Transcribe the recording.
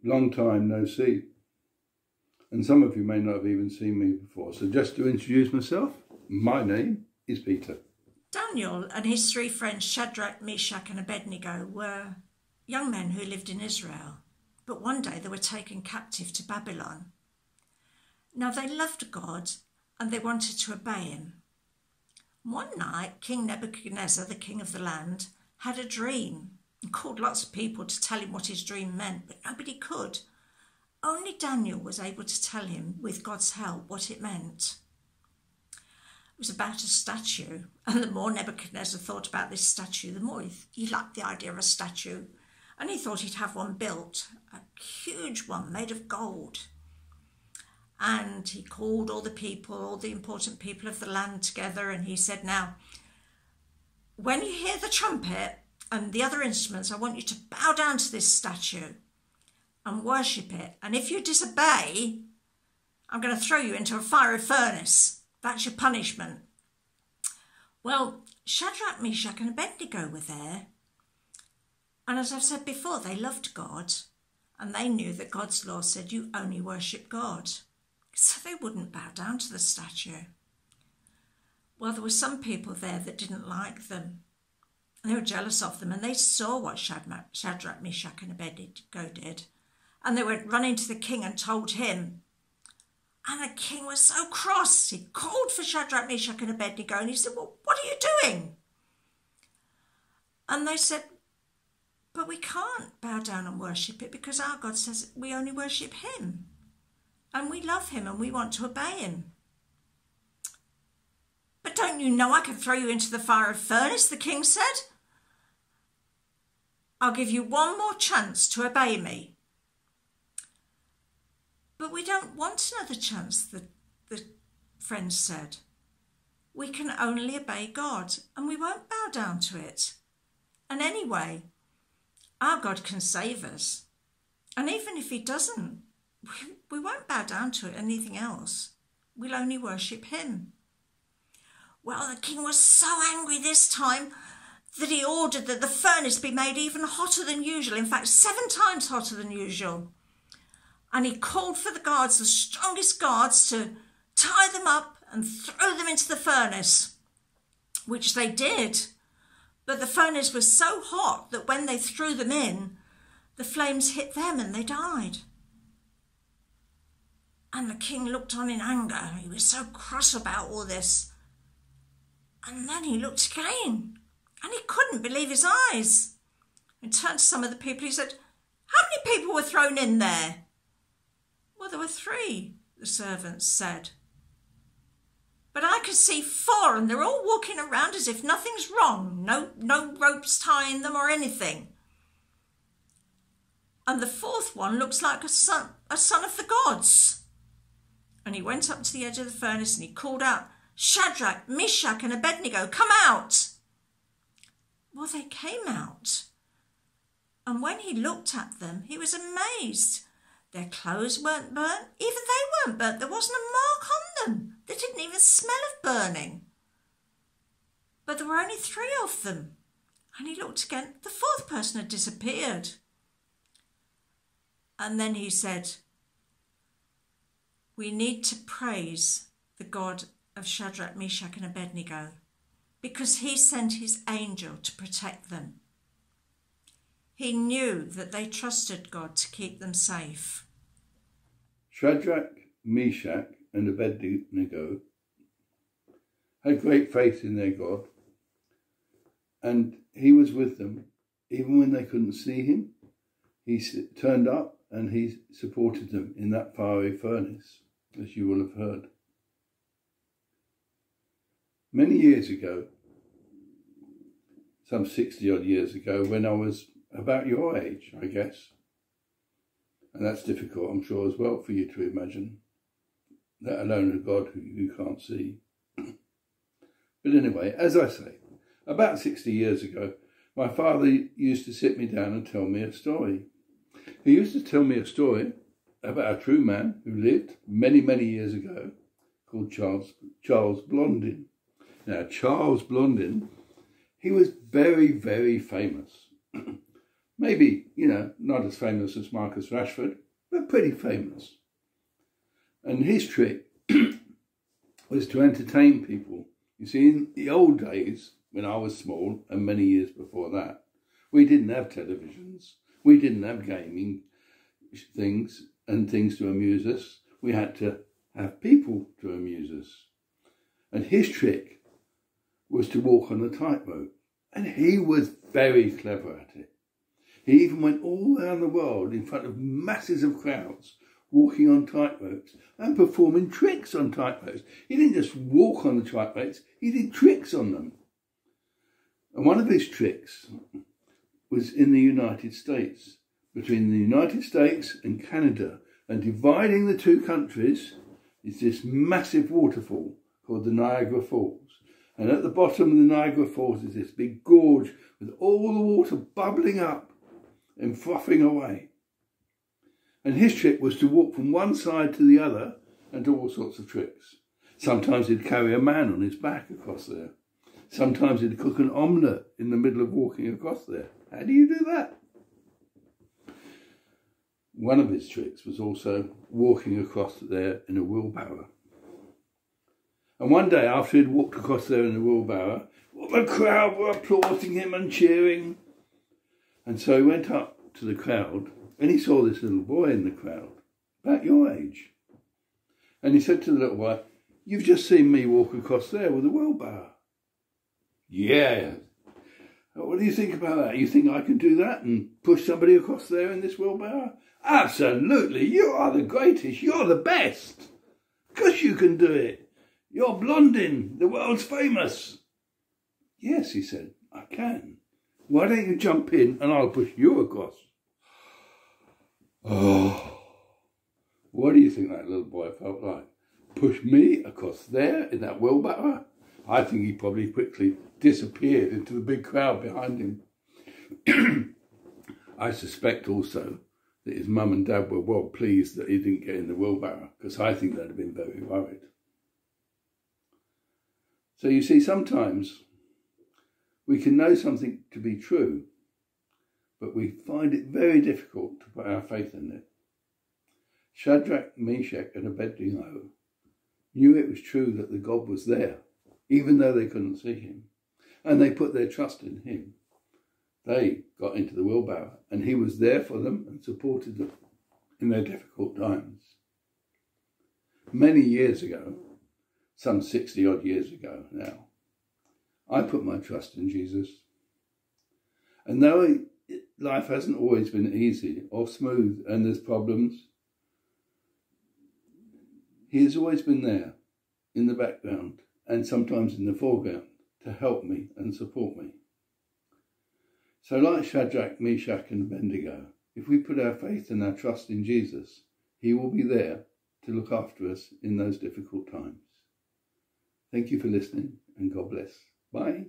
long time no see. And some of you may not have even seen me before. So just to introduce myself, my name is Peter. Daniel and his three friends, Shadrach, Meshach and Abednego, were young men who lived in Israel. But one day they were taken captive to Babylon. Now they loved God and they wanted to obey him. One night, King Nebuchadnezzar, the king of the land, had a dream and called lots of people to tell him what his dream meant, but nobody could. Only Daniel was able to tell him, with God's help, what it meant. It was about a statue, and the more Nebuchadnezzar thought about this statue, the more he liked the idea of a statue, and he thought he'd have one built, a huge one made of gold. And he called all the people, all the important people of the land together, and he said, now, when you hear the trumpet and the other instruments, I want you to bow down to this statue and worship it. And if you disobey, I'm going to throw you into a fiery furnace. That's your punishment. Well, Shadrach, Meshach and Abednego were there. And as I've said before, they loved God. And they knew that God's law said you only worship God. So they wouldn't bow down to the statue. Well, there were some people there that didn't like them. They were jealous of them. And they saw what Shadrach, Meshach and Abednego did. And they went running to the king and told him. And the king was so cross. He called for Shadrach, Meshach and Abednego and he said, well, what are you doing? And they said, but we can't bow down and worship it because our God says we only worship him. And we love him and we want to obey him. But don't you know I can throw you into the fiery furnace, the king said. I'll give you one more chance to obey me. But we don't want another chance, the friends said. We can only obey God and we won't bow down to it. And anyway, our God can save us. And even if he doesn't, we won't bow down to anything else. We'll only worship him. Well, the king was so angry this time that he ordered that the furnace be made even hotter than usual. In fact, 7 times hotter than usual. And he called for the guards, the strongest guards, to tie them up and throw them into the furnace, which they did. But the furnace was so hot that when they threw them in, the flames hit them and they died. And the king looked on in anger. He was so cross about all this. And then he looked again and he couldn't believe his eyes. He turned to some of the people. He said, how many people were thrown in there? Well, there were 3, the servants said. But I could see 4 and they're all walking around as if nothing's wrong. No ropes tying them or anything. And the 4th one looks like a son of the gods. And he went up to the edge of the furnace and he called out, Shadrach, Meshach and Abednego, come out. Well, they came out. And when he looked at them, he was amazed. Their clothes weren't burnt. Even they weren't burnt. There wasn't a mark on them. They didn't even smell of burning. But there were only 3 of them. And he looked again. The 4th person had disappeared. And then he said, we need to praise the God of Shadrach, Meshach and Abednego because he sent his angel to protect them. He knew that they trusted God to keep them safe. Shadrach, Meshach and Abednego had great faith in their God, and he was with them even when they couldn't see him. He turned up and he supported them in that fiery furnace, as you will have heard. Many years ago, some 60 odd years ago, when I was about your age, I guess. And that's difficult, I'm sure, as well for you to imagine, let alone a God who you can't see. But anyway, as I say, about 60 years ago, my father used to sit me down and tell me a story. He used to tell me a story about a true man who lived many, many years ago called Charles Blondin. Now, Charles Blondin, he was very, very famous. Maybe, not as famous as Marcus Rashford, but pretty famous. And his trick was to entertain people. You see, in the old days, when I was small, and many years before that, we didn't have televisions. We didn't have gaming things and things to amuse us. We had to have people to amuse us. And his trick was to walk on a tightrope. And he was very clever at it. He even went all around the world in front of masses of crowds, walking on tightropes and performing tricks on tightropes. He didn't just walk on the tightropes, he did tricks on them. And one of his tricks was in the United States, between the United States and Canada, and dividing the two countries is this massive waterfall called the Niagara Falls. And at the bottom of the Niagara Falls is this big gorge with all the water bubbling up and frothing away. And his trick was to walk from one side to the other and do all sorts of tricks. Sometimes he'd carry a man on his back across there. Sometimes he'd cook an omelette in the middle of walking across there. How do you do that? One of his tricks was also walking across there in a wheelbarrow. And one day, after he'd walked across there in a wheelbarrow, the crowd were applauding him and cheering. And so he went up to the crowd and he saw this little boy in the crowd, about your age. And he said to the little boy, "You've just seen me walk across there with a wheelbarrow." "Yeah. What do you think about that? You think I can do that and push somebody across there in this wheelbarrow?" "Absolutely. You are the greatest. You're the best. Of course you can do it. You're Blondin, the world's famous." "Yes," he said, "I can. Why don't you jump in and I'll push you across?" Oh, what do you think that little boy felt like? Push me across there in that wheelbarrow? I think he probably quickly disappeared into the big crowd behind him. I suspect also that his mum and dad were well pleased that he didn't get in the wheelbarrow, because I think they'd have been very worried. So you see, sometimes we can know something to be true, but we find it very difficult to put our faith in it. Shadrach, Meshach and Abednego knew it was true that the God was there, even though they couldn't see him, and they put their trust in him. They got into the wheelbarrow, and he was there for them and supported them in their difficult times. Many years ago, some 60-odd years ago now, I put my trust in Jesus. And though life hasn't always been easy or smooth and there's problems, he has always been there in the background and sometimes in the foreground to help me and support me. So like Shadrach, Meshach and Abednego, if we put our faith and our trust in Jesus, he will be there to look after us in those difficult times. Thank you for listening and God bless. Bye.